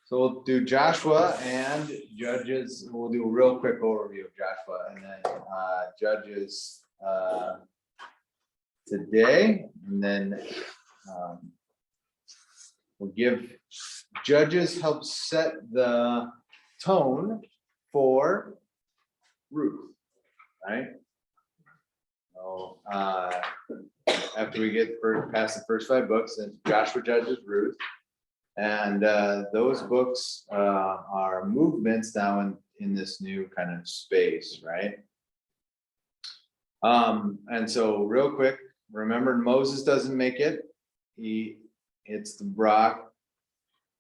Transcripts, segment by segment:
So we'll do Joshua and Judges. We'll do a real quick overview of Joshua and then Judges today, and then we'll give Judges help set the tone for Ruth, right? So after we get past the first 5 books, then Joshua, Judges, Ruth. And those books are movements now in this new kind of space, right? And so real quick, remember Moses doesn't make it. He hits the rock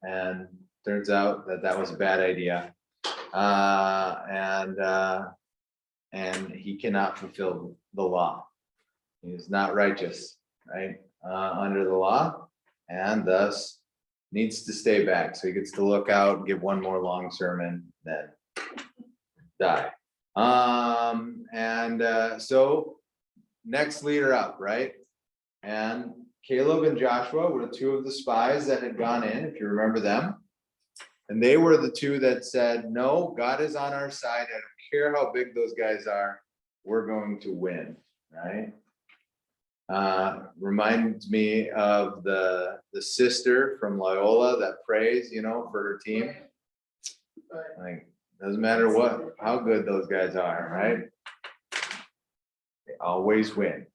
and turns out that was a bad idea. And he cannot fulfill the law. He is not righteous, right? Under the law, and thus needs to stay back. So he gets to look out and give one more long sermon, then die. So next leader up, right? And Caleb and Joshua were 2 of the spies that had gone in, if you remember them. And they were the 2 that said, no, God is on our side. I don't care how big those guys are, we're going to win, right? Reminds me of the sister from Loyola that prays, for her team. Like, doesn't matter how good those guys are, right? They always win.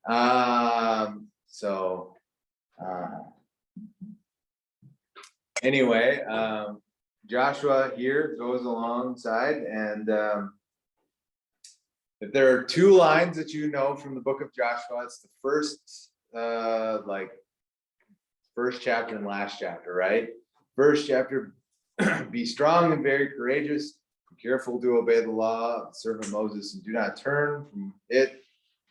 Anyway, Joshua here goes alongside, and if there are 2 lines that you know from the book of Joshua, it's the first chapter and last chapter, right? First chapter, be strong and very courageous, be careful to obey the law of the servant Moses, and do not turn from it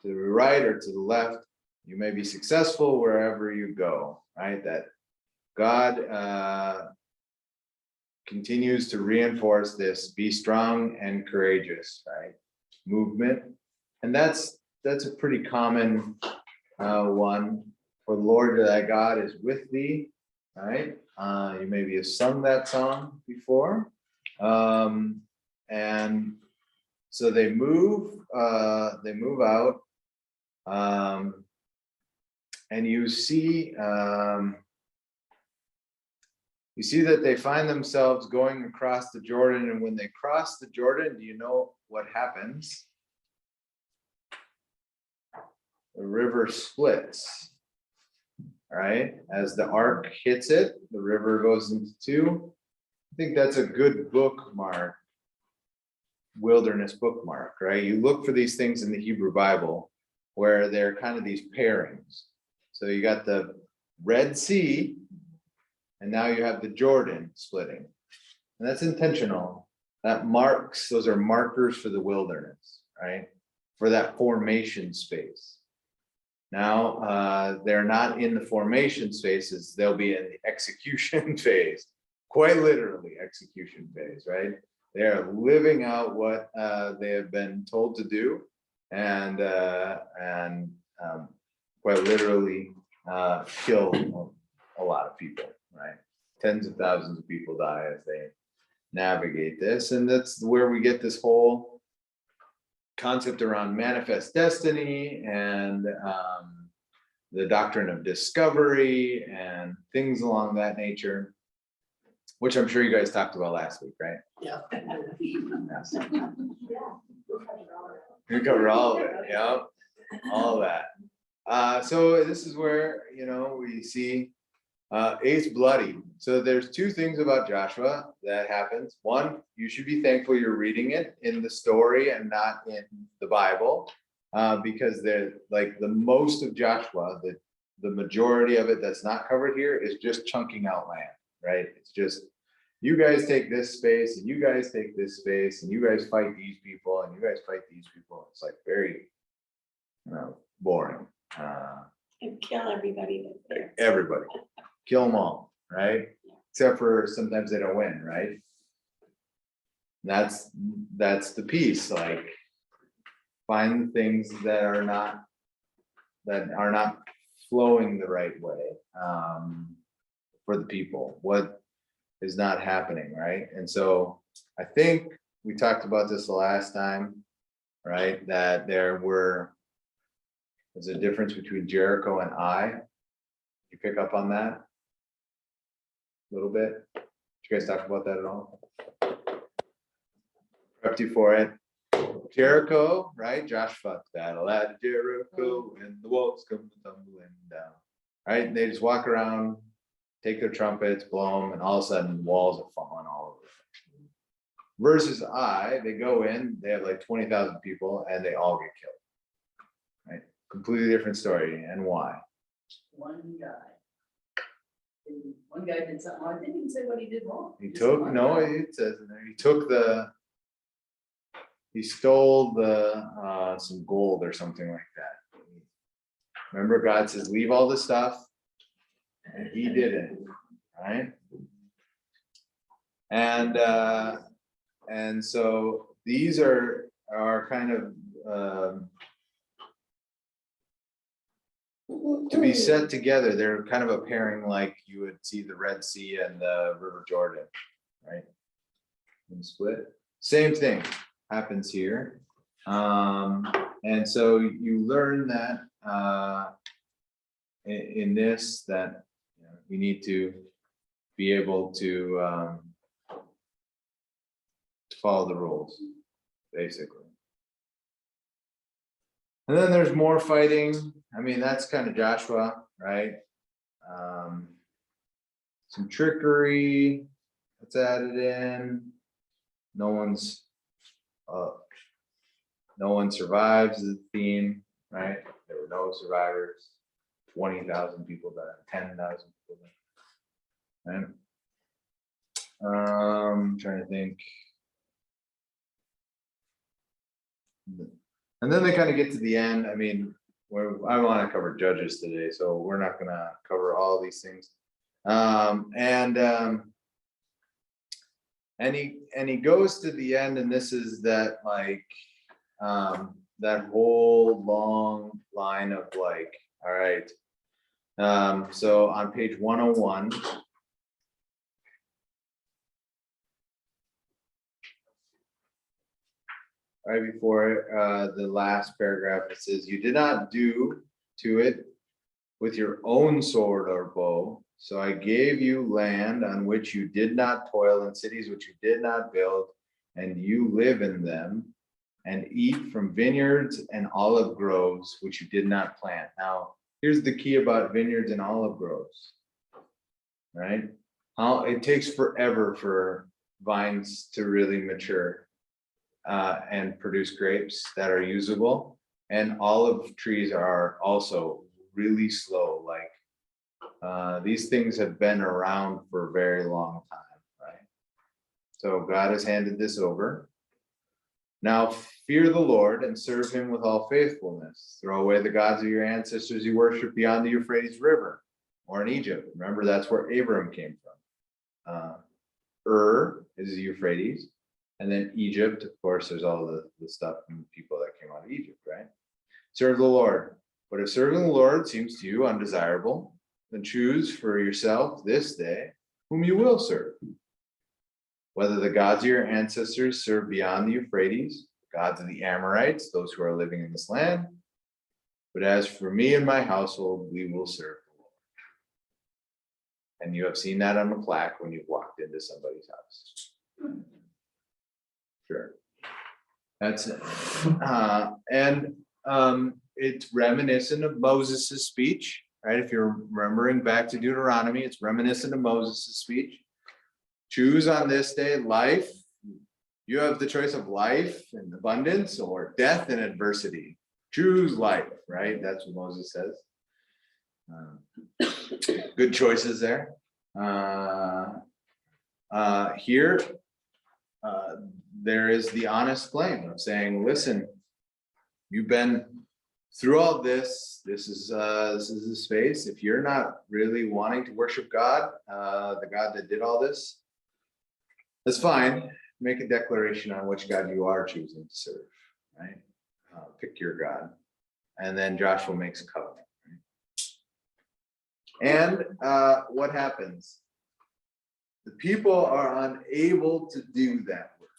to the right or to the left. You may be successful wherever you go, right? That God continues to reinforce this, be strong and courageous, right? Movement. And that's a pretty common one. For the Lord thy God is with thee, right? You maybe have sung that song before. And so they move out, and you see that they find themselves going across the Jordan, and when they cross the Jordan, do you know what happens? The river splits, right? As the ark hits it, the river goes into 2. I think that's a good bookmark, wilderness bookmark, right? You look for these things in the Hebrew Bible where they're kind of these pairings. So you got the Red Sea, and now you have the Jordan splitting. And that's intentional. Those are markers for the wilderness, right? For that formation space. Now, they're not in the formation spaces, they'll be in the execution phase, quite literally execution phase, right? They are living out what they have been told to do, and quite literally kill a lot of people, right? Tens of thousands of people die as they navigate this. And that's where we get this whole concept around manifest destiny and the doctrine of discovery and things along that nature, which I'm sure you guys talked about last week, right? Yeah. Yes. We cover all of it, yeah, all of that. So this is where, we see it's bloody. So there's 2 things about Joshua that happens. One, you should be thankful you're reading it in the story and not in the Bible, because the most of Joshua, the majority of it that's not covered here is just chunking out land, right? It's just, you guys take this space and you guys take this space and you guys fight these people and you guys fight these people. It's like very, boring. And kill everybody that's there. Everybody, kill them all, right? Except for sometimes they don't win, right? That's the piece. Like, find the things that are not flowing the right way. for the people, what is not happening, right? And so I think we talked about this the last time, right? That there's a difference between Jericho and Ai. You pick up on that a little bit? Did you guys talk about that at all? Prepped you for it. Jericho, right? Josh fought the battle at Jericho and the walls come tumbling down. Right? And they just walk around, take their trumpets, blow them, and all of a sudden walls are falling all over. Versus Ai, they go in, they have like 20,000 people and they all get killed. Right? Completely different story. And why? One guy did something, I didn't even say what he did wrong. He Just took, one no, guy. it says in there, he stole some gold or something like that. Remember, God says, leave all this stuff. And he didn't, right? And so these are kind of to be set together. They're kind of a pairing like you would see the Red Sea and the River Jordan, right? And split. Same thing happens here. And so you learn that in this that you need to be able to follow the rules, basically. And then there's more fighting. I mean, that's kind of Joshua, right? Some trickery that's added in. No one survives the theme, right? There were no survivors. 20,000 people died, 10,000 people died. Right? Trying to think. And then they kind of get to the end. I mean, I want to cover Judges today, so we're not going to cover all these things. And he goes to the end, and this is that like that whole long line of like, all right. So on page 101. Right before the last paragraph, it says, you did not do to it with your own sword or bow. So I gave you land on which you did not toil, and cities which you did not build, and you live in them, and eat from vineyards and olive groves which you did not plant. Now, here's the key about vineyards and olive groves, right? How it takes forever for vines to really mature and produce grapes that are usable. And olive trees are also really slow. Like these things have been around for a very long time, right? So God has handed this over. Now fear the Lord and serve him with all faithfulness. Throw away the gods of your ancestors you worship beyond the Euphrates River or in Egypt. Remember, that's where Abram came from. Is the Euphrates. And then Egypt, of course, there's all the stuff from the people that came out of Egypt, right? Serve the Lord. But if serving the Lord seems to you undesirable, then choose for yourself this day whom you will serve. Whether the gods of your ancestors served beyond the Euphrates, the gods of the Amorites, those who are living in this land. But as for me and my household, we will serve the Lord. And you have seen that on the plaque when you've walked into somebody's house. Sure. That's it. It's reminiscent of Moses' speech, right? If you're remembering back to Deuteronomy, it's reminiscent of Moses' speech. Choose on this day life. You have the choice of life and abundance or death and adversity. Choose life, right? That's what Moses says. Good choices there. Here, there is the honest claim of saying, listen, you've been through all this. This is the space. If you're not really wanting to worship God, the God that did all this, that's fine. Make a declaration on which God you are choosing to serve, right? Pick your God. And then Joshua makes a covenant. And what happens? The people are unable to do that work.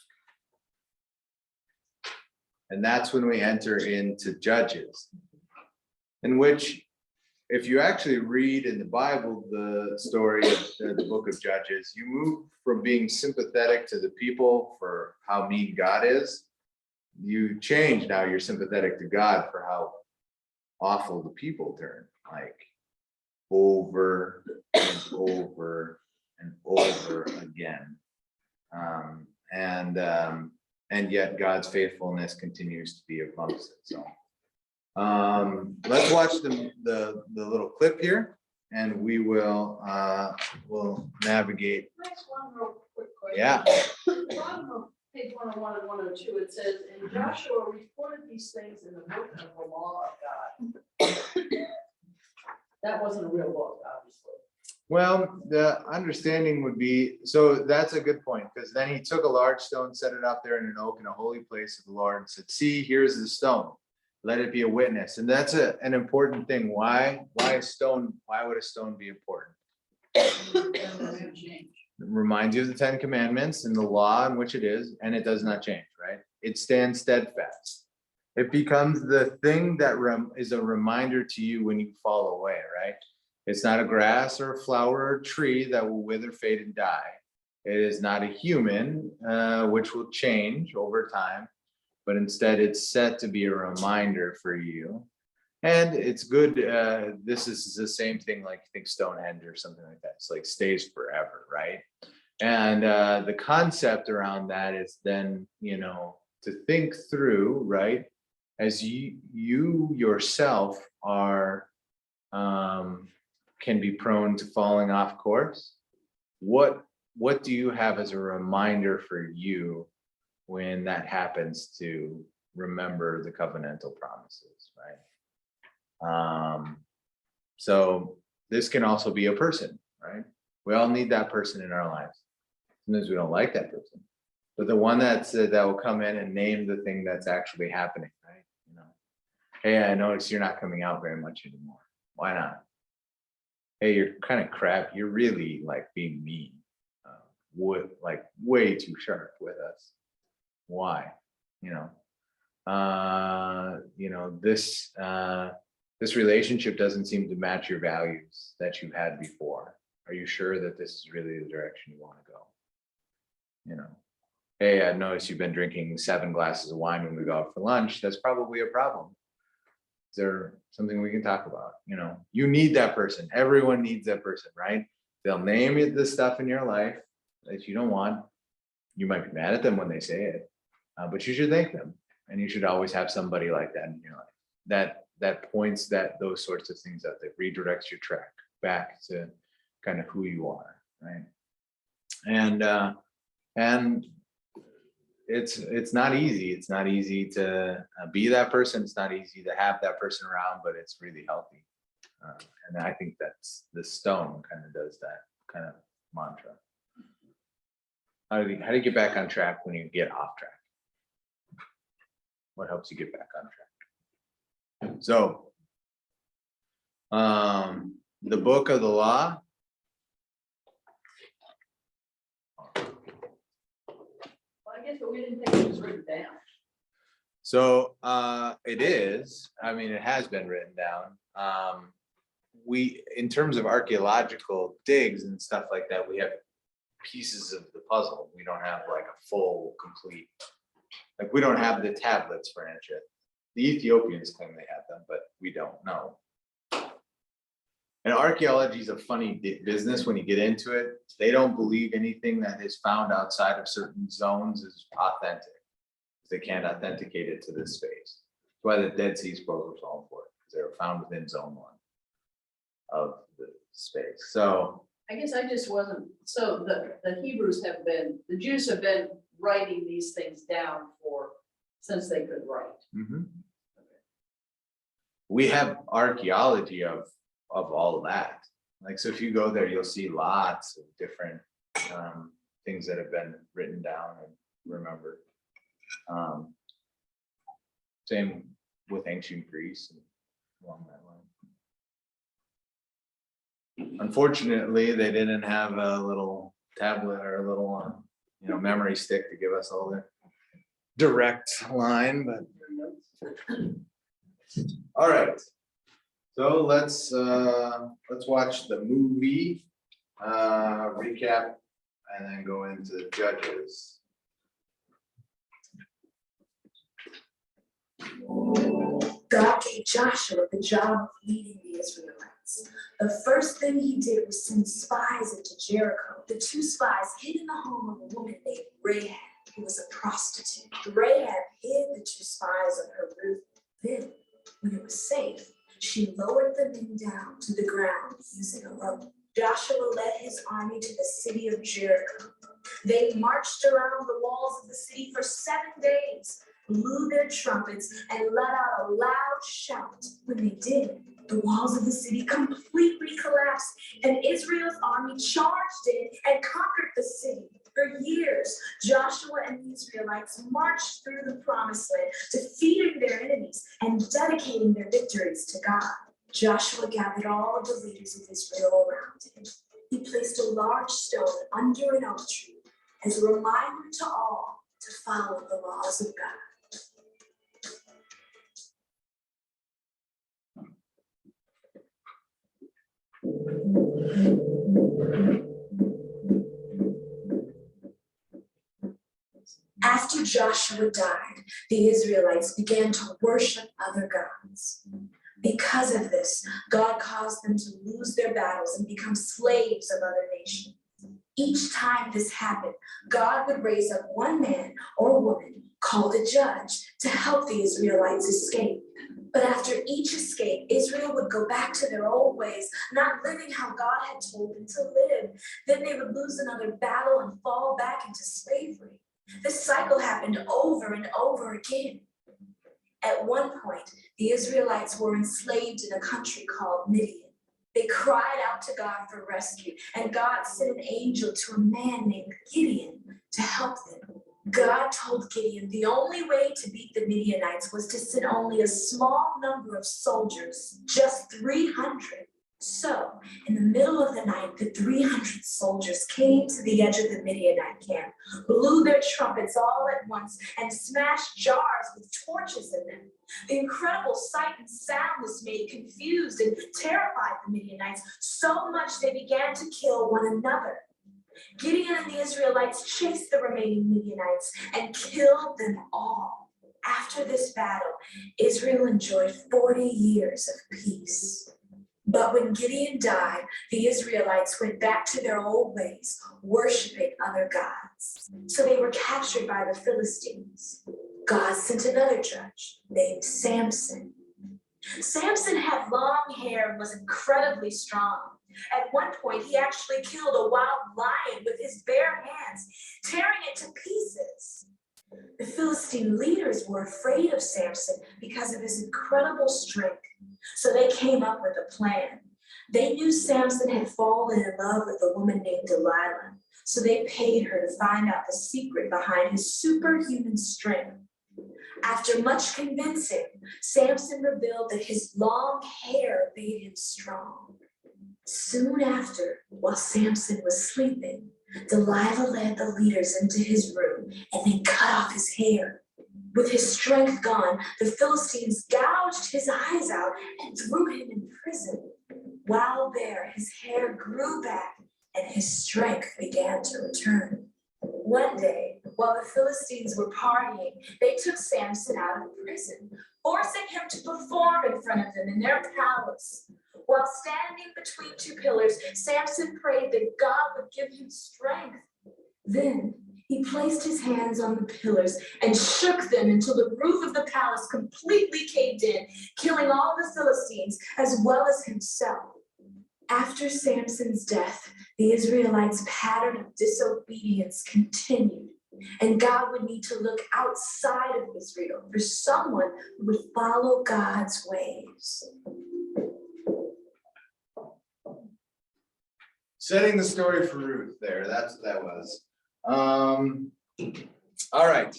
And that's when we enter into Judges, in which, if you actually read in the Bible the story of the book of Judges, you move from being sympathetic to the people for how mean God is. You change, now you're sympathetic to God for how awful the people turn, like over and over and over again. And yet God's faithfulness continues to be amongst it. So let's watch the little clip here, and we will navigate. Next one, real quick question. Yeah. Bottom of page 101 and 102, it says, and Joshua reported these things in the book of the law of God. That wasn't a real book, obviously. Well, the understanding would be, so that's a good point, because then he took a large stone, set it up there in an oak in a holy place of the Lord, and said, see, here's the stone. Let it be a witness. And that's an important thing. Why a stone? Why would a stone be important? It reminds you of the 10 Commandments and the law in which it is, and it does not change, right? It stands steadfast. It becomes the thing that is a reminder to you when you fall away, right? It's not a grass or a flower or a tree that will wither, fade, and die. It is not a human, which will change over time, but instead it's set to be a reminder for you. And it's good. This is the same thing, like think Stonehenge or something like that. It's like stays forever, right? And the concept around that is then, to think through, right? As you yourself are, can be prone to falling off course. What do you have as a reminder for you when that happens to remember the covenantal promises, right? So this can also be a person, right? We all need that person in our lives. Sometimes we don't like that person, but the one that will come in and name the thing that's actually happening, right? Hey, I noticed you're not coming out very much anymore. Why not? Hey, you're kind of crap. You're really like being mean, like way too sharp with us. Why? This relationship doesn't seem to match your values that you had before. Are you sure that this is really the direction you want to go? Hey, I've noticed you've been drinking 7 glasses of wine when we go out for lunch. That's probably a problem. Is there something we can talk about? You need that person. Everyone needs that person, right? They'll name you the stuff in your life that you don't want. You might be mad at them when they say it, but you should thank them. And you should always have somebody like that in your life that points those sorts of things out, that redirects your track back to kind of who you are, right? And it's not easy. It's not easy to be that person. It's not easy to have that person around, but it's really healthy. And I think that's the stone kind of does that kind of mantra. How do you get back on track when you get off track? What helps you get back on track? So, the book of the law. I guess, but we didn't think it was written down. So it is. I mean, it has been written down. In terms of archaeological digs and stuff like that, we have pieces of the puzzle. We don't have like a full, complete. Like we don't have the tablets for Anshet. The Ethiopians claim they have them, but we don't know. And archaeology is a funny business when you get into it. They don't believe anything that is found outside of certain zones is authentic. They can't authenticate it to this space. That's why the Dead Sea Scrolls were so important, because they were found within zone 1 of the space. So I guess I just wasn't, so the Jews have been writing these things down since they could write. We have archaeology of all of that. Like, so if you go there, you'll see lots of different things that have been written down and remembered. Same with ancient Greece and along that line. Unfortunately, they didn't have a little tablet or a little, memory stick to give us all the direct line, but. All right. So let's watch the movie, recap, and then go into Judges. God gave Joshua the job of leading the Israelites. The first thing he did was send spies into Jericho. The two spies hid in the home of a woman named Rahab, who was a prostitute. Rahab hid the two spies on her roof. Then, when it was safe, she lowered the men down to the ground using a rope. Joshua led his army to the city of Jericho. They marched around the walls of the city for 7 days, blew their trumpets, and let out a loud shout. When they did, the walls of the city completely collapsed, and Israel's army charged in and conquered the city. For years, Joshua and the Israelites marched through the promised land, defeating their enemies and dedicating their victories to God. Joshua gathered all of the leaders of Israel around him. He placed a large stone under an oak tree as a reminder to all to follow the laws of God. After Joshua died, the Israelites began to worship other gods. Because of this, God caused them to lose their battles and become slaves of other nations. Each time this happened, God would raise up one man or woman called a judge to help the Israelites escape. But after each escape, Israel would go back to their old ways, not living how God had told them to live. Then they would lose another battle and fall back into slavery. This cycle happened over and over again. At one point, the Israelites were enslaved in a country called Midian. They cried out to God for rescue, and God sent an angel to a man named Gideon to help them. God told Gideon the only way to beat the Midianites was to send only a small number of soldiers, just 300. So, in the middle of the night, the 300 soldiers came to the edge of the Midianite camp, blew their trumpets all at once, and smashed jars with torches in them. The incredible sight and sound this made confused and terrified the Midianites so much they began to kill one another. Gideon and the Israelites chased the remaining Midianites and killed them all. After this battle, Israel enjoyed 40 years of peace. But when Gideon died, the Israelites went back to their old ways, worshiping other gods. So they were captured by the Philistines. God sent another judge named Samson. Samson had long hair and was incredibly strong. At one point, he actually killed a wild lion with his bare hands, tearing it to pieces. The Philistine leaders were afraid of Samson because of his incredible strength. So they came up with a plan. They knew Samson had fallen in love with a woman named Delilah, so they paid her to find out the secret behind his superhuman strength. After much convincing, Samson revealed that his long hair made him strong. Soon after, while Samson was sleeping, Delilah led the leaders into his room and they cut off his hair. With his strength gone, the Philistines gouged his eyes out and threw him in prison. While there, his hair grew back and his strength began to return. One day, while the Philistines were partying, they took Samson out of prison, forcing him to perform in front of them in their palace. While standing between two pillars, Samson prayed that God would give him strength. Then he placed his hands on the pillars and shook them until the roof of the palace completely caved in, killing all the Philistines as well as himself. After Samson's death, the Israelites' pattern of disobedience continued, and God would need to look outside of Israel for someone who would follow God's ways. Setting the story for Ruth there, that's what that was. All right,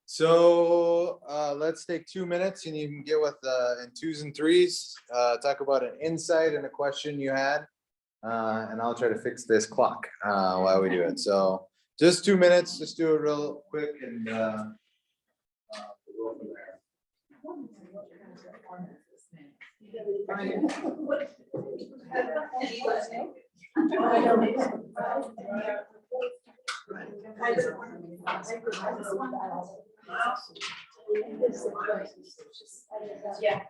so let's take 2 minutes and you can get with in twos and threes, talk about an insight and a question you had. And I'll try to fix this clock while we do it. So just 2 minutes, just do it real quick and we'll go from there. Yeah.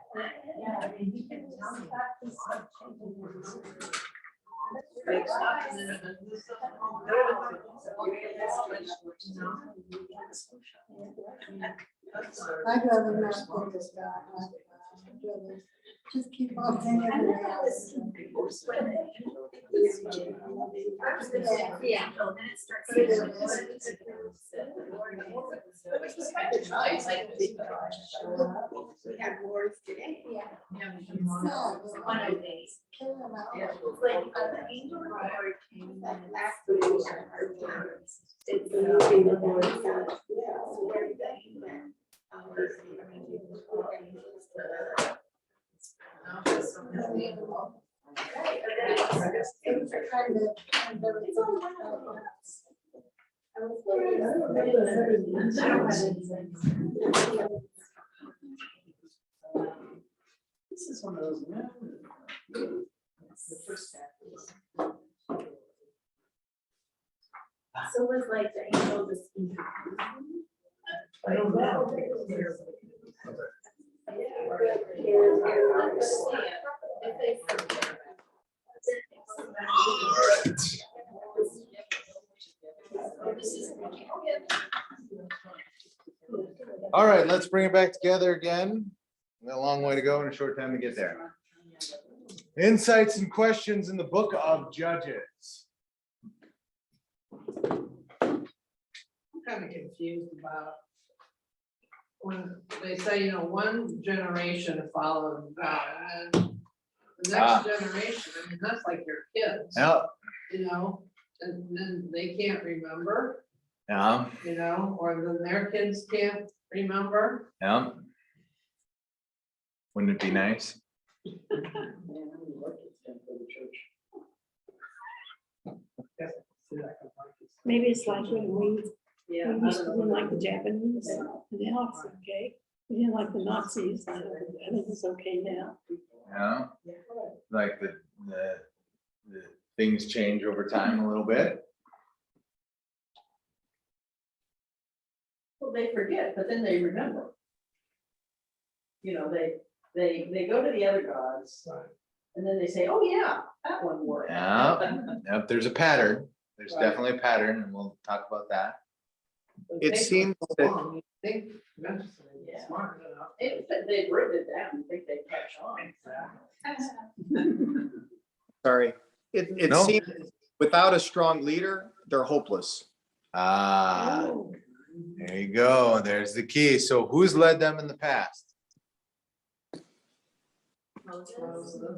I'd rather not think this guy. I'd rather just keep on saying everything else. Yeah. We have wars today. One of these. Kill them out. It's like an angel of the Lord came that last week on our words. It's the moving the Lord sound. So everything went. This is one of those. The first half. So was like the angel just. I don't know. All right, let's bring it back together again. We got a long way to go and a short time to get there. Insights and questions in the book of Judges. I'm kind of confused about when they say, you know, one generation followed God, and the next generation, I mean, that's like your kids, Yeah, you know, and then they can't remember, yeah, you know, or then their kids can't remember. yeah. Wouldn't it be nice? Maybe it's like when we Yeah. used to didn't like the Japanese, and now it's okay. We didn't like the Nazis, I think it's okay now. Yeah, like the things change over time a little bit. Well, they forget, but then they remember. You know, they go to the other gods. And then they say, oh yeah, that one worked. Yeah, yep, there's a pattern. There's Right. definitely a pattern, and we'll talk about that. It It takes seems so that- long. You think eventually Yeah. smart enough. If they've written it down, you think they catch on. Sorry. It No. seems without a strong leader, they're hopeless. Ah, Oh. there you go. There's the key. So who's led them in the past?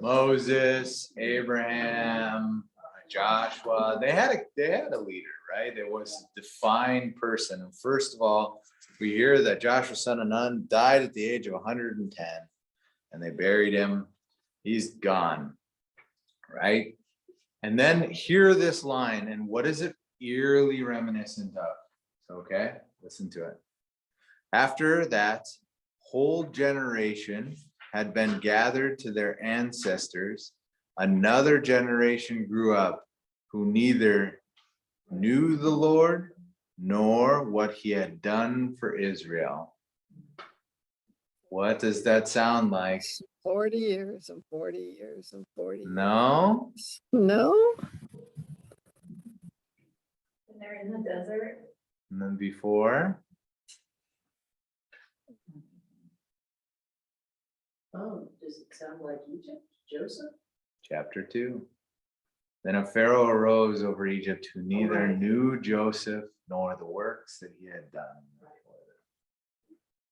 Moses, Abraham, Joshua. They had a leader, right? There was a defined person. And first of all, we hear that Joshua son of Nun died at the age of 110, and they buried him. He's gone, right? And then hear this line, and what is it eerily reminiscent of? Okay, listen to it. After that whole generation had been gathered to their ancestors, another generation grew up who neither knew the Lord nor what he had done for Israel. What does that sound like? 40 years and 40 years and 40 years. No? No? And they're in the desert. And then before? Oh, does it sound like Egypt, Joseph? Chapter 2. Then a Pharaoh arose over Egypt who neither knew Joseph nor the works that he had done.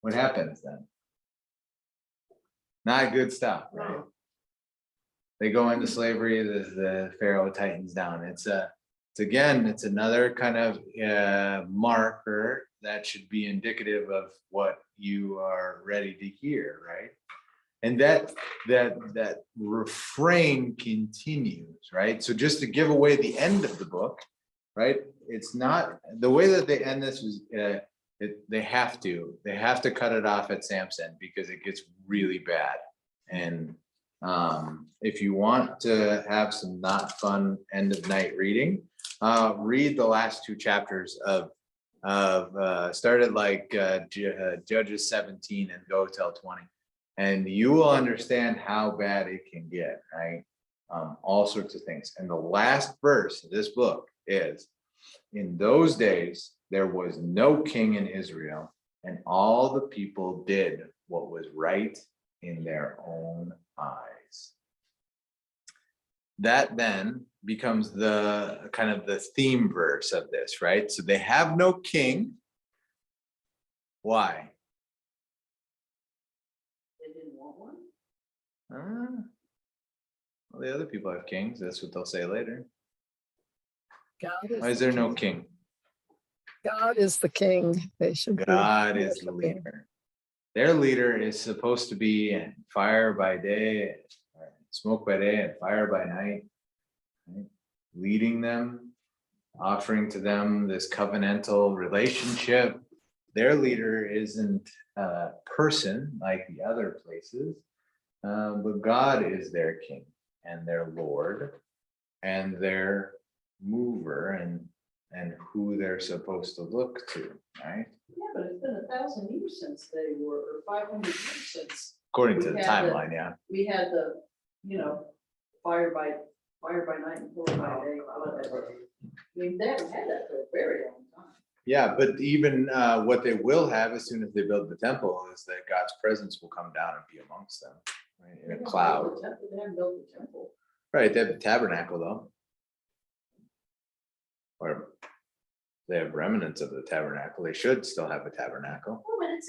What happens then? Not good stuff, right? They go into slavery, the Pharaoh tightens down. It's another kind of marker that should be indicative of what you are ready to hear, right? And that refrain continues, right? So just to give away the end of the book, right? It's not, the way that they end this was, they have to cut it off at Samson because it gets really bad. And if you want to have some not fun end of night reading, read the last two chapters of start at like Judges 17 and go till 20. And you will understand how bad it can get, right? All sorts of things. And the last verse of this book is, in those days, there was no king in Israel, and all the people did what was right in their own eyes. That then becomes the kind of the theme verse of this, right? So they have no king. Why? They didn't want one? Well, the other people have kings. That's what they'll say later. God Why is there no king? God is the king. They should be God is the worshiping. leader. Their leader is supposed to be fire by day, smoke by day, and fire by night, right? Leading them, offering to them this covenantal relationship. Their leader isn't a person like the other places, but God is their king and their Lord and their mover and who they're supposed to look to, right? Yeah, but it's been 1,000 years since they were, or 500 years since According to the We had the- timeline, yeah. we had the, fire by night and pillar by day, whatever. I mean, they haven't had that for a very long time. Yeah, but even what they will have as soon as they build the temple is that God's presence will come down and be amongst them, right? In They a haven't cloud. built the temple, They haven't built the temple. Right, they have the tabernacle though. Or they have remnants of the tabernacle. They should still have a tabernacle. Well, but it's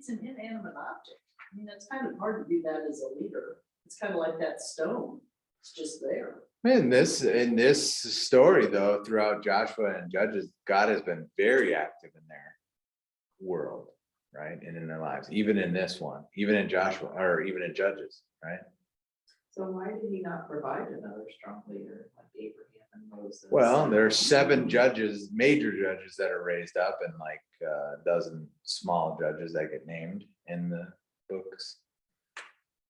an inanimate object. I mean, it's kind of hard to do that as a leader. It's kind of like that stone. It's just there. In this story though, throughout Joshua and Judges, God has been very active in their world, right? And in their lives, even in this one, even in Joshua, or even in Judges, right? So why did he not provide another strong leader like Abraham and Moses? Well, there are 7 judges, major judges that are raised up, and like a dozen small judges that get named in the books.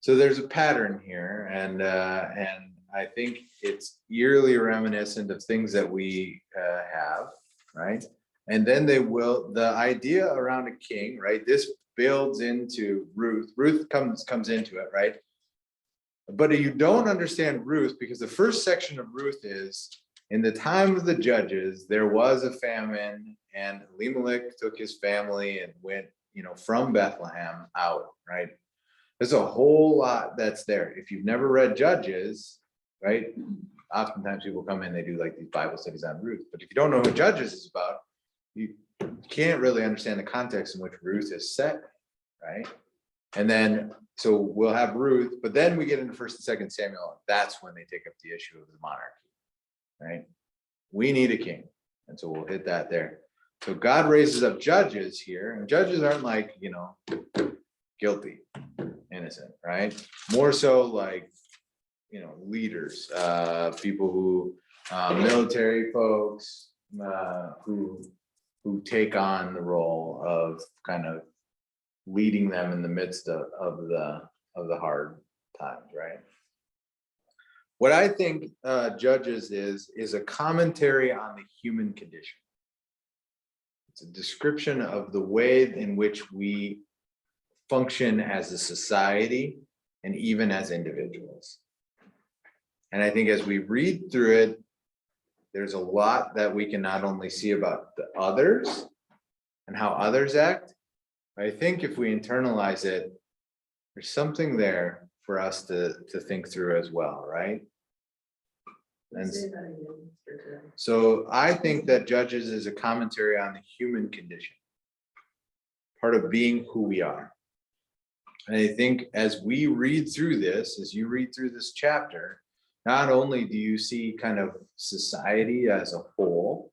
So there's a pattern here, and I think it's eerily reminiscent of things that we have, right? And then the idea around a king, right? This builds into Ruth. Ruth comes into it, right? But you don't understand Ruth because the first section of Ruth is, in the time of the judges, there was a famine, and Elimelech took his family and went, from Bethlehem out, right? There's a whole lot that's there. If you've never read Judges, right? Oftentimes people come in, they do like these Bible studies on Ruth, but if you don't know what Judges is about, you can't really understand the context in which Ruth is set, right? And then, so we'll have Ruth, but then we get into 1st and 2nd Samuel. That's when they take up the issue of the monarchy, right? We need a king. And so we'll hit that there. So God raises up judges here, and judges aren't like, guilty, innocent, right? More so like, leaders, people who, military folks, who take on the role of kind of leading them in the midst of the hard times, right? What I think Judges is a commentary on the human condition. It's a description of the way in which we function as a society and even as individuals. And I think as we read through it, there's a lot that we can not only see about the others and how others act, but I think if we internalize it, there's something there for us to think through as well, right? And Say that again, Mr. Terry. so I think that Judges is a commentary on the human condition, part of being who we are. And I think as we read through this, as you read through this chapter, not only do you see kind of society as a whole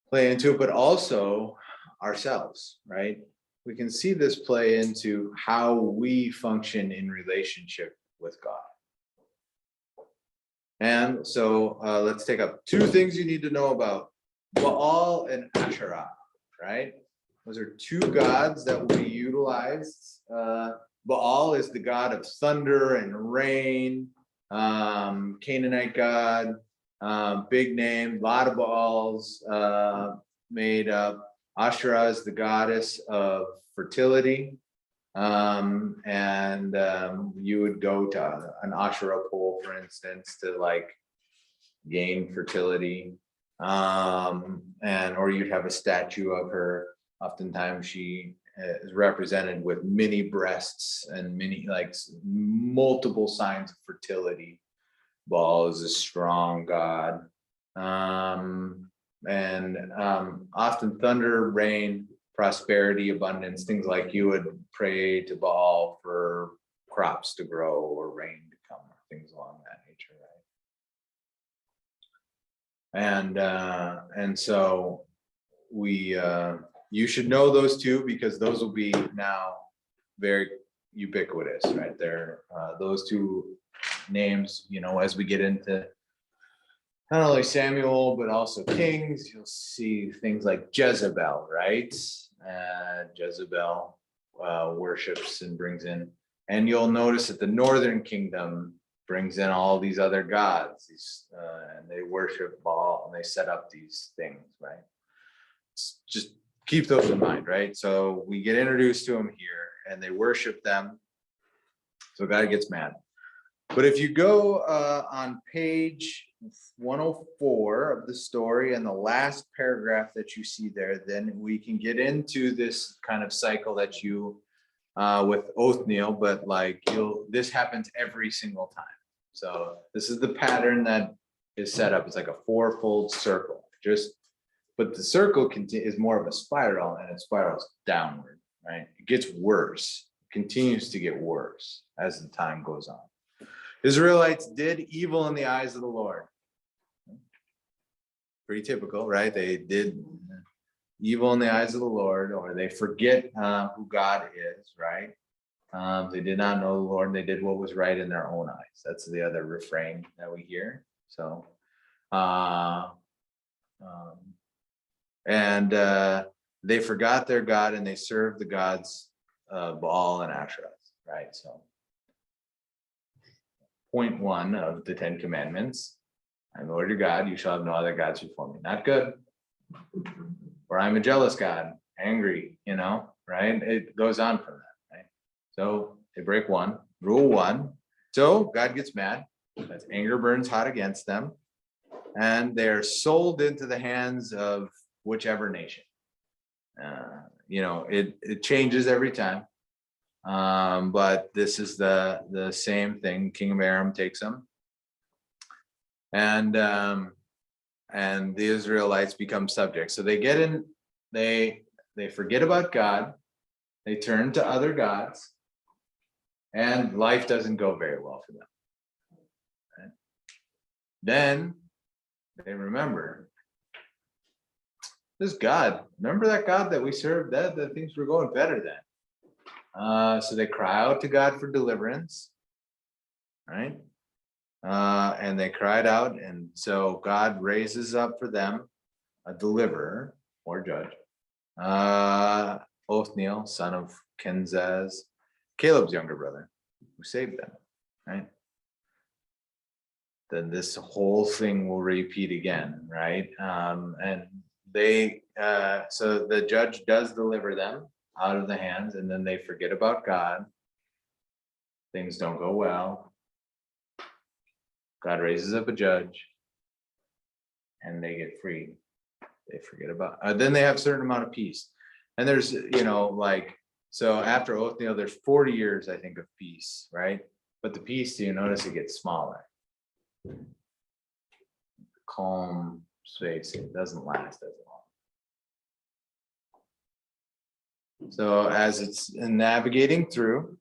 play into it, but also ourselves, right? we can see this play into how we function in relationship with God. And so let's take up two things you need to know about Baal and Asherah, right? Those are two gods that will be utilized. Baal is the god of thunder and rain, Canaanite god, big name, a lot of Baals made up. Asherah is the goddess of fertility. You would go to an Asherah pole, for instance, to like gain fertility. Or you'd have a statue of her. Oftentimes she is represented with many breasts and many, like multiple signs of fertility. Baal is a strong god. Often thunder, rain, prosperity, abundance, things like you would pray to Baal for crops to grow or rain to come, things along that nature, right? And so you should know those two, because those will be now very ubiquitous, right? They're those two names, as we get into not only Samuel, but also Kings, you'll see things like Jezebel, right? Jezebel worships and brings in, and you'll notice that the northern kingdom brings in all these other gods, and they worship Baal and they set up these things, right? Just keep those in mind, right? So we get introduced to them here and they worship them. So God gets mad. But if you go on page 104 of the story and the last paragraph that you see there, then we can get into this kind of cycle that you with Othniel, but like this happens every single time. So this is the pattern that is set up. It's like a fourfold circle, but the circle is more of a spiral, and it spirals downward, right? It gets worse, continues to get worse as the time goes on. Israelites did evil in the eyes of the Lord. Pretty typical, right? They did evil in the eyes of the Lord, or they forget who God is, right? They did not know the Lord, and they did what was right in their own eyes. That's the other refrain that we hear. So, they forgot their God, and they served the gods Baal and Asherah, right? So, point 1 of the 10 Commandments: I'm the Lord your God, you shall have no other gods before me. Not good. Or I'm a jealous God, angry, right? It goes on from that, right? So they break one, rule 1. So God gets mad. That's anger burns hot against them. And they're sold into the hands of whichever nation. It changes every time. But this is the same thing. King of Aram takes them. And the Israelites become subjects. So they get in, they forget about God, they turn to other gods, and life doesn't go very well for them. Right? Then they remember this God. Remember that God that we served, that things were going better then. So they cry out to God for deliverance, right? And they cried out, and so God raises up for them a deliverer or judge, Othniel, son of Kenaz, Caleb's younger brother, who saved them, right? Then this whole thing will repeat again, right? And so the judge does deliver them out of the hands, and then they forget about God. Things don't go well. God raises up a judge, and they get freed. They forget about, then they have a certain amount of peace. And there's, so after Othniel, there's 40 years, I think, of peace, right? But the peace, do you notice it gets smaller? Calm space, it doesn't last as long. So as it's navigating through,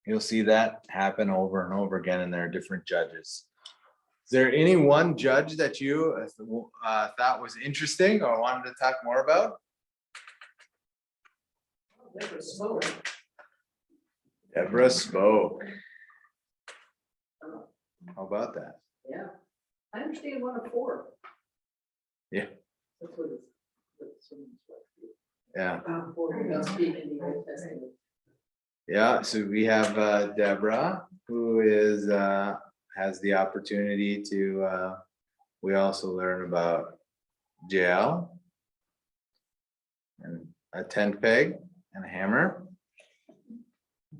you'll see that happen over and over again, and there are different judges. Is there any one judge that you thought was interesting or wanted to talk more about? Never spoke. Deborah spoke. How about that? Yeah, I understand 1 of 4. Yeah. That's what it's. that's what it's. Yeah. 4 who don't speak in the Old Testament. Yeah, so we have Deborah, who is has the opportunity to we also learn about Jael and a tent peg and a hammer.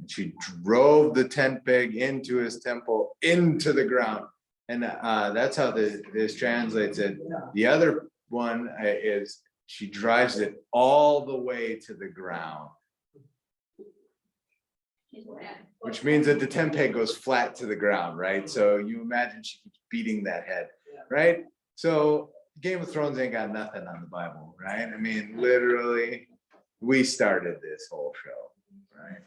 She drove the tent peg into his temple, into the ground. And that's how this translates it. The other one is she drives it all the way to the ground, which means that the tent peg goes flat to the ground, right? So you imagine she keeps beating that head, right? So Game of Thrones ain't got nothing on the Bible, right? I mean, literally, we started this whole show, right?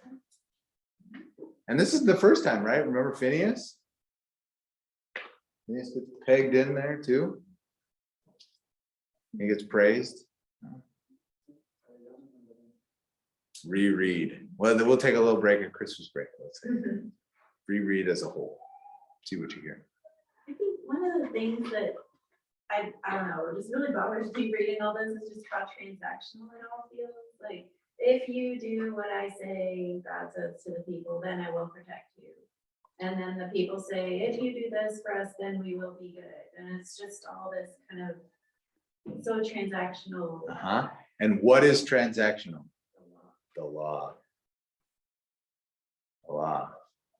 And this is the first time, right? Remember Phineas? Phineas gets pegged in there too. He gets praised. Reread. Well, then we'll take a little break at Christmas break. Let's say. Reread as a whole. See what you hear. I think one of the things that I don't know, just really bothers me reading all this is just how transactional it all feels. Like, if you do what I say, God says to the people, then I will protect you. And then the people say, if you do this for us, then we will be good. And it's just all this kind of so transactional. And what is transactional? The law. The law.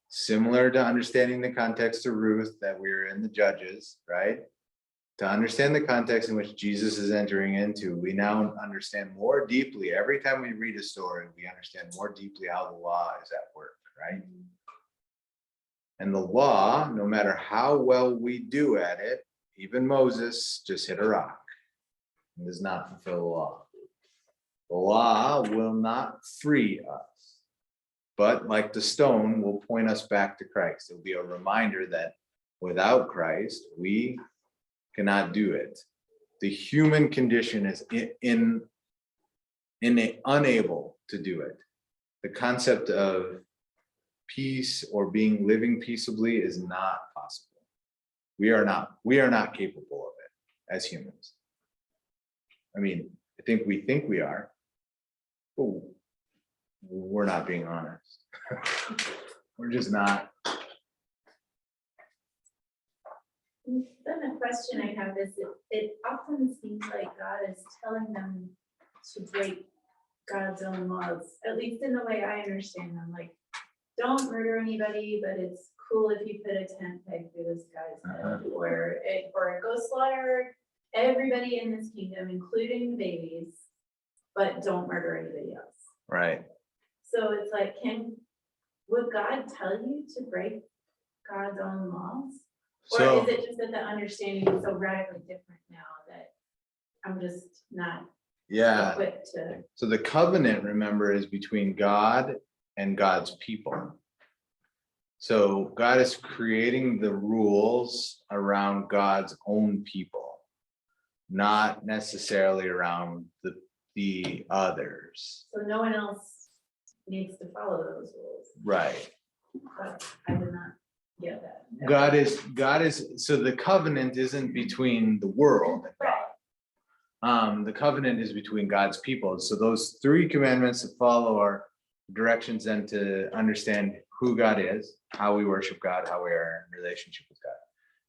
Similar to understanding the context of Ruth that we're in the Judges, right? To understand the context in which Jesus is entering into, we now understand more deeply. Every time we read a story, we understand more deeply how the law is at work, right? And the law, no matter how well we do at it, even Moses just hit a rock and does not fulfill the law. The law will not free us, but like the stone will point us back to Christ. It'll be a reminder that without Christ, we cannot do it. The human condition is unable to do it. The concept of peace or living peaceably is not possible. We are not capable of it as humans. I mean, I think we are, but we're not being honest. We're just not. Then the question I have is, it often seems like God is telling them to break God's own laws, at least in the way I understand them. Like, don't murder anybody, but it's cool if you put a tent peg through this guy's head, or go slaughter everybody in this kingdom, including the babies, but don't murder anybody else. Right. So it's like, would God tell you to break God's own laws? Or is it just that the understanding is so radically different now that I'm just not equipped to? So the covenant, remember, is between God and God's people. So God is creating the rules around God's own people, not necessarily around the others. So no one else needs to follow those rules. Right. But I did not get that. God is, so the covenant isn't between the world and God. The covenant is between God's people. So those 3 commandments that follow are directions then to understand who God is, how we worship God, how we are in relationship with God.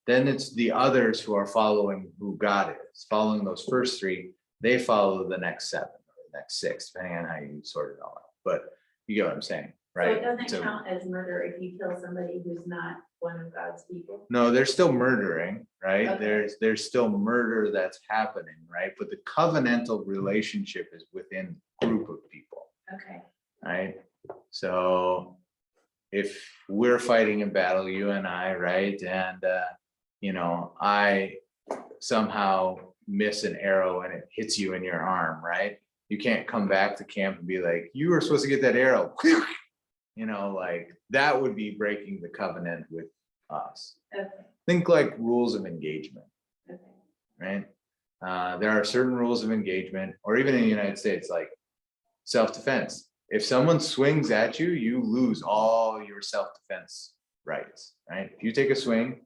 Then it's the others who are following who God is. Following those first 3, they follow the next 7 or the next 6, depending on how you sort it all out. But you get what I'm saying, right? So it doesn't count as murder if you kill somebody who's not one of God's people? No, they're still murdering, right? Okay. There's still murder that's happening, right? But the covenantal relationship is within a group of people, Okay. right? So if we're fighting a battle, you and I, right? And I somehow miss an arrow and it hits you in your arm, right? You can't come back to camp and be like, you were supposed to get that arrow. Like that would be breaking the covenant with us. Okay. Think like rules of engagement, Okay. right? There are certain rules of engagement, or even in the United States, like self-defense. If someone swings at you, you lose all your self-defense rights, right? If you take a swing,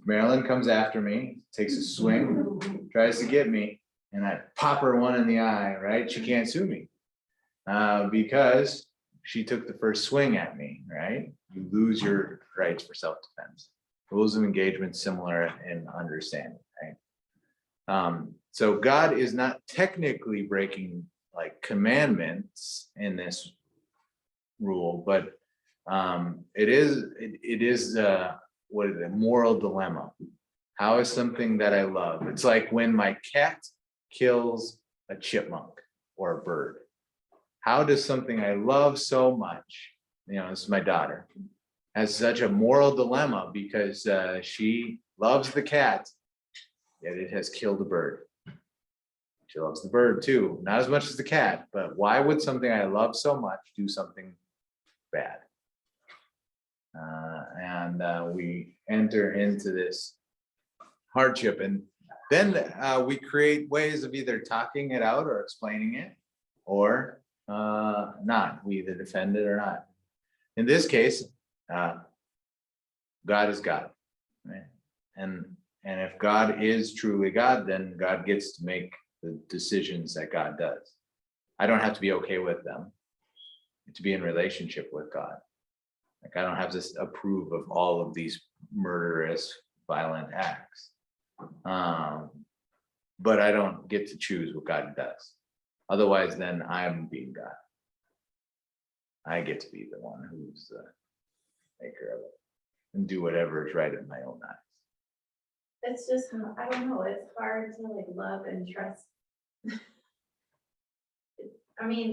Marilyn comes after me, takes a swing, tries to get me, and I pop her one in the eye, right? She can't sue me. Because she took the first swing at me, right? You lose your rights for self-defense. Rules of engagement similar in understanding, right? So God is not technically breaking like commandments in this rule, but it is what is it, a moral dilemma. How is something that I love? It's like when my cat kills a chipmunk or a bird. How does something I love so much, this is my daughter, has such a moral dilemma because she loves the cat, yet it has killed a bird. She loves the bird too, not as much as the cat, but why would something I love so much do something bad? And we enter into this hardship, and then we create ways of either talking it out or explaining it, or not. We either defend it or not. In this case, God is God, right? And if God is truly God, then God gets to make the decisions that God does. I don't have to be okay with them to be in relationship with God. Like I don't have to approve of all of these murderous, violent acts. But I don't get to choose what God does. Otherwise, then I'm being God. I get to be the one who's the maker of it and do whatever is right in my own eyes. It's just, I don't know, it's hard to like love and trust. I mean,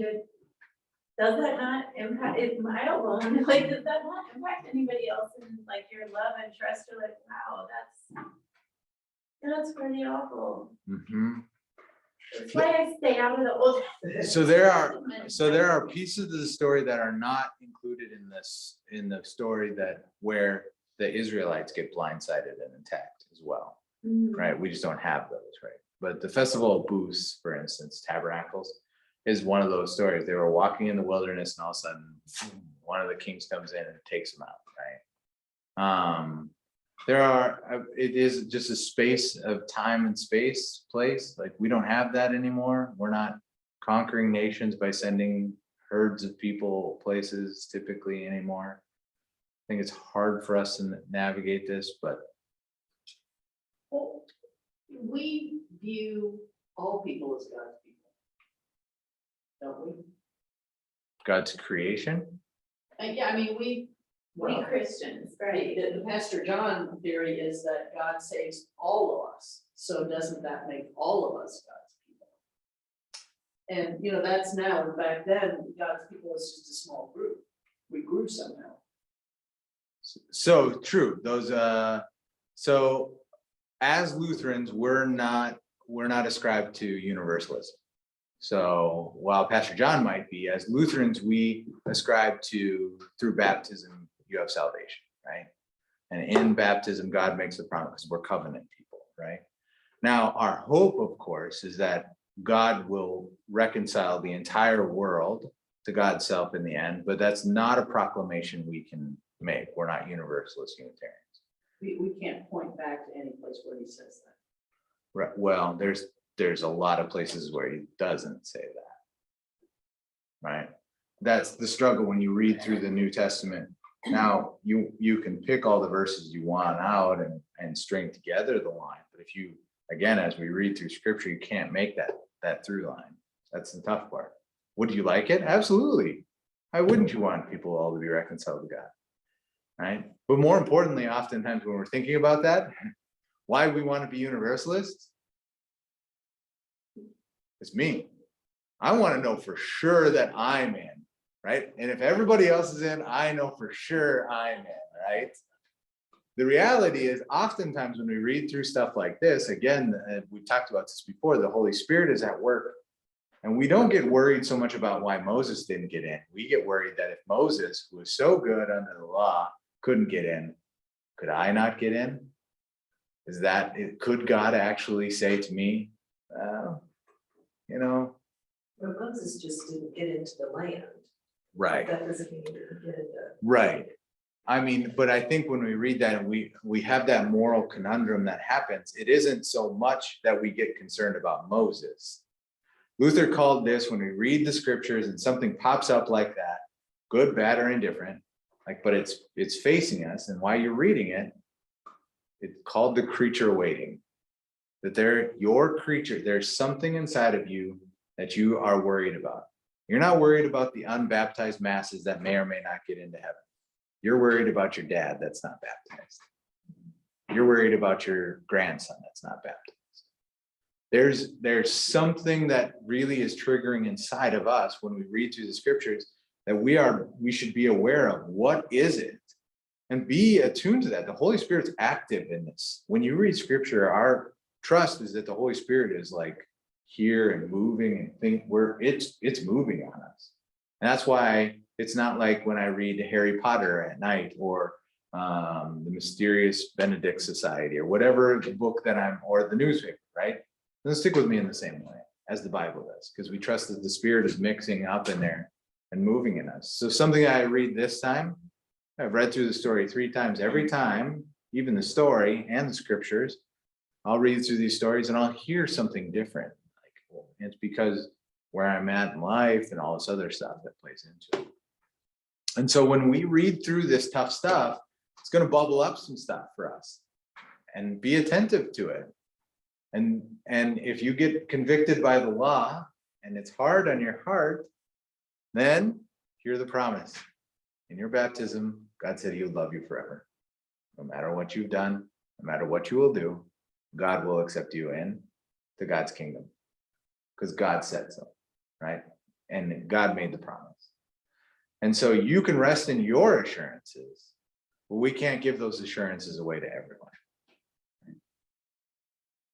does that not impact, it's my alone, like, does that not impact anybody else in like your love and trust? You're like, wow, that's pretty awful. Mhm. That's why I stay out of the old. So there are pieces of the story that are not included in the story where the Israelites get blindsided and attacked as well, right? We just don't have those, right? But the Festival of Booths, for instance, Tabernacles, is one of those stories. They were walking in the wilderness and all of a sudden, one of the kings comes in and takes them out, right? It is just a space of time and space, place. Like we don't have that anymore. We're not conquering nations by sending herds of people places typically anymore. I think it's hard for us to navigate this, but Well, we view all people as God's people, don't we? God's creation. Yeah, I mean, we Christians, right? The Pastor John theory is that God saves all of us, so doesn't that make all of us God's people? And that's now, back then, God's people was just a small group. We grew somehow. So true. Those so as Lutherans, we're not ascribed to universalism. So while Pastor John might be, as Lutherans, we ascribe to through baptism, you have salvation, right? And in baptism, God makes the promise because we're covenant people, right? Now, our hope, of course, is that God will reconcile the entire world to God's self in the end, but that's not a proclamation we can make. We're not universalist Unitarians. We can't point back to any place where he says that. Right. Well, there's a lot of places where he doesn't say that. Right. That's the struggle when you read through the New Testament. Now you can pick all the verses you want out and string together the line. But if you, again, as we read through scripture, you can't make that through line. That's the tough part. Would you like it? Absolutely. Why wouldn't you want people all to be reconciled to God? Right. But more importantly, oftentimes when we're thinking about that, why we want to be universalists, it's me. I want to know for sure that I'm in, right? And if everybody else is in, I know for sure I'm in, right? The reality is oftentimes when we read through stuff like this, again, we've talked about this before, the Holy Spirit is at work. And we don't get worried so much about why Moses didn't get in. We get worried that if Moses, who was so good under the law, couldn't get in, could I not get in? Could God actually say to me, But Moses just didn't get into the land. Right. That doesn't mean he didn't get into. Right. I mean, but I think when we read that and we have that moral conundrum that happens, it isn't so much that we get concerned about Moses. Luther called this, when we read the scriptures and something pops up like that, good, bad, or indifferent, like, but it's facing us, and while you're reading it, it's called the creature waiting. That your creature, there's something inside of you that you are worried about. You're not worried about the unbaptized masses that may or may not get into heaven. You're worried about your dad that's not baptized. You're worried about your grandson that's not baptized. There's something that really is triggering inside of us when we read through the scriptures that we should be aware of. What is it? And be attuned to that. The Holy Spirit's active in this. When you read scripture, our trust is that the Holy Spirit is like here and moving and it's moving on us. And that's why it's not like when I read Harry Potter at night or the Mysterious Benedict Society or whatever the book or the newspaper, right? It doesn't stick with me in the same way as the Bible does, because we trust that the Spirit is mixing up in there and moving in us. So something I read this time, I've read through the story 3 times. Every time, even the story and the scriptures, I'll read through these stories and I'll hear something different. Like, it's because where I'm at in life and all this other stuff that plays into it. And so when we read through this tough stuff, it's going to bubble up some stuff for us, and be attentive to it. And if you get convicted by the law and it's hard on your heart, then hear the promise. In your baptism, God said he would love you forever. No matter what you've done, no matter what you will do, God will accept you in to God's kingdom, because God said so, right? And God made the promise. And so you can rest in your assurances, but we can't give those assurances away to everyone.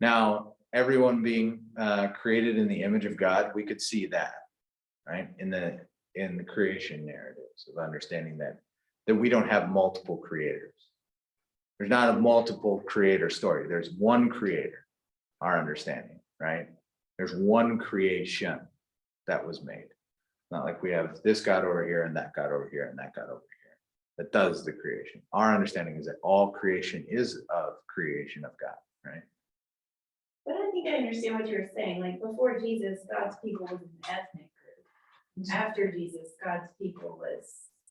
Now, everyone being created in the image of God, we could see that, right? In the creation narratives of understanding that we don't have multiple creators. There's not a multiple creator story. There's one creator, our understanding, right? There's one creation that was made. Not like we have this God over here and that God over here and that God over here that does the creation. Our understanding is that all creation is of creation of God, right? But I think I understand what you're saying. Like before Jesus, God's people was an ethnic group. After Jesus, God's people was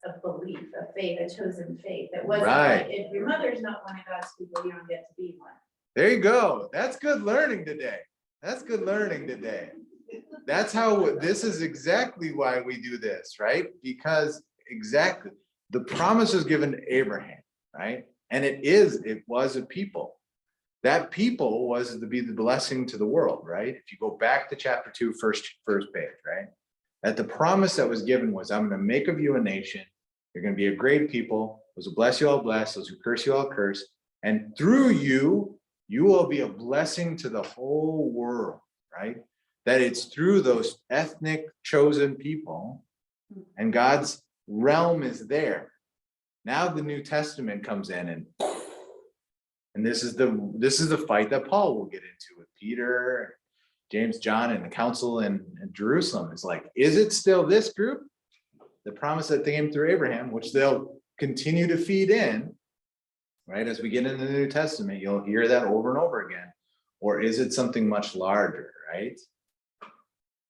a belief, a faith, a chosen faith. That wasn't Right. like, if your mother's not one of God's people, you don't get to be one. There you go. That's good learning today. That's good learning today. That's how, this is exactly why we do this, right? Because exactly, the promise is given to Abraham, right? And it was a people. That people was to be the blessing to the world, right? If you go back to chapter 2, first page, right? That the promise that was given was, I'm going to make of you a nation. You're going to be a great people. Those who bless you, I'll bless. Those who curse you, I'll curse. And through you, you will be a blessing to the whole world, right? That it's through those ethnic chosen people, and God's realm is there. Now the New Testament comes in, and this is the fight that Paul will get into with Peter, James, John, and the council in Jerusalem. It's like, is it still this group? The promise that came through Abraham, which they'll continue to feed in, right? As we get into the New Testament, you'll hear that over and over again. Or is it something much larger, right?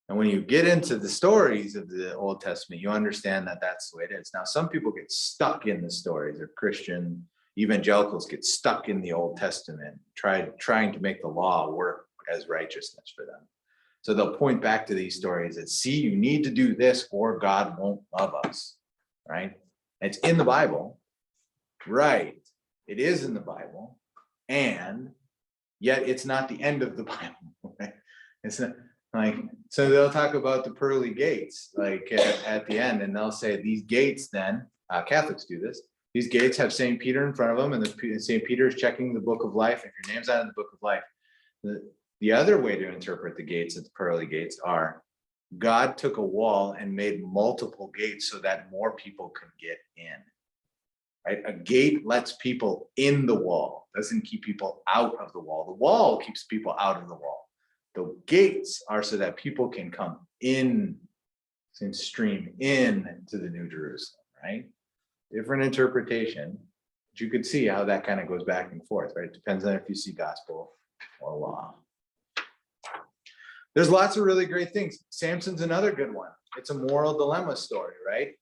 And when you get into the stories of the Old Testament, you understand that that's the way it is. Now, some people get stuck in the stories, or Christian evangelicals get stuck in the Old Testament, trying to make the law work as righteousness for them. So they'll point back to these stories that, see, you need to do this or God won't love us, right? It's in the Bible, right? It is in the Bible, and yet it's not the end of the Bible, right? It's not like, so they'll talk about the pearly gates, like at the end, and they'll say these gates then, Catholics do this, these gates have St. Peter in front of them, and St. Peter is checking the book of life. If your name's not in the book of life, the other way to interpret the gates at the pearly gates are, God took a wall and made multiple gates so that more people could get in, right? A gate lets people in the wall, doesn't keep people out of the wall. The wall keeps people out of the wall. The gates are so that people can come in and stream in to the New Jerusalem, right? Different interpretation, but you could see how that kind of goes back and forth, right? It depends on if you see gospel or law. There's lots of really great things. Samson's another good one. It's a moral dilemma story, right?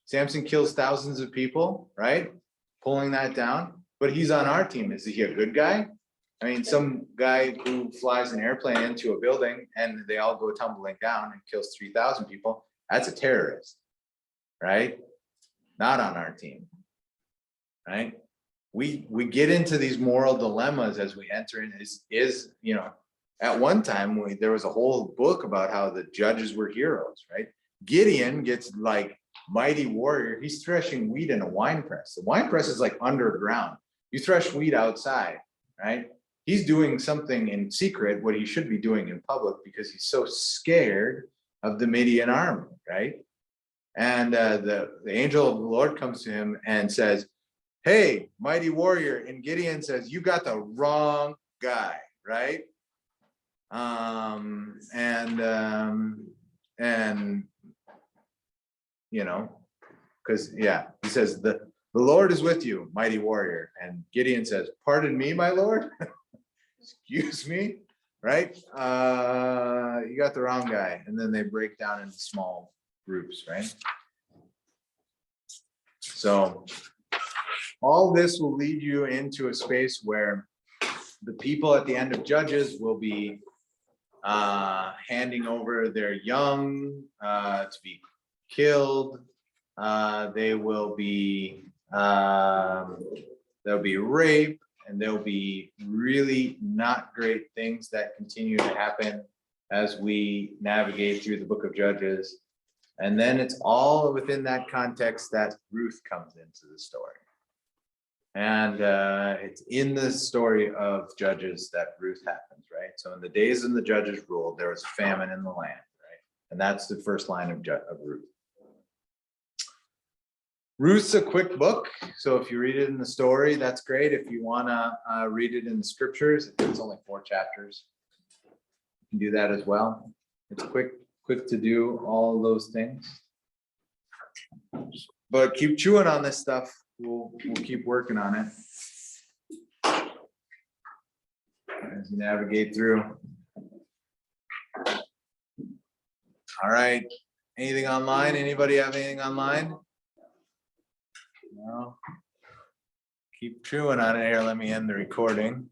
Samson kills thousands of people, right? Pulling that down, but he's on our team. Is he a good guy? I mean, some guy who flies an airplane into a building and they all go tumbling down and kills 3,000 people, that's a terrorist, right? Not on our team, right? We get into these moral dilemmas as we enter in. You know, at one time there was a whole book about how the judges were heroes, right? Gideon gets like mighty warrior. He's threshing wheat in a wine press. The wine press is like underground. You thresh wheat outside, right? He's doing something in secret, what he should be doing in public, because he's so scared of the Midian army, right? And the angel of the Lord comes to him and says, hey, mighty warrior. And Gideon says, you got the wrong guy, right? You know, because yeah, he says, the Lord is with you, mighty warrior. And Gideon says, pardon me, my Lord. Excuse me, right? You got the wrong guy. And then they break down into small groups, right? So all this will lead you into a space where the people at the end of Judges will be handing over their young to be killed. They will be there'll be rape, and there'll be really not great things that continue to happen as we navigate through the book of Judges. And then it's all within that context that Ruth comes into the story. And it's in the story of Judges that Ruth happens, right? So in the days when the judges ruled, there was famine in the land, right? And that's the first line of Ruth. Ruth's a quick book, so if you read it in the story, that's great. If you want to read it in the scriptures, it's only 4 chapters. You can do that as well. It's quick to do all those things. But keep chewing on this stuff. We'll keep working on it as you navigate through. All right. Anything online? Anybody have anything online? No. Keep chewing on it here. Let me end the recording.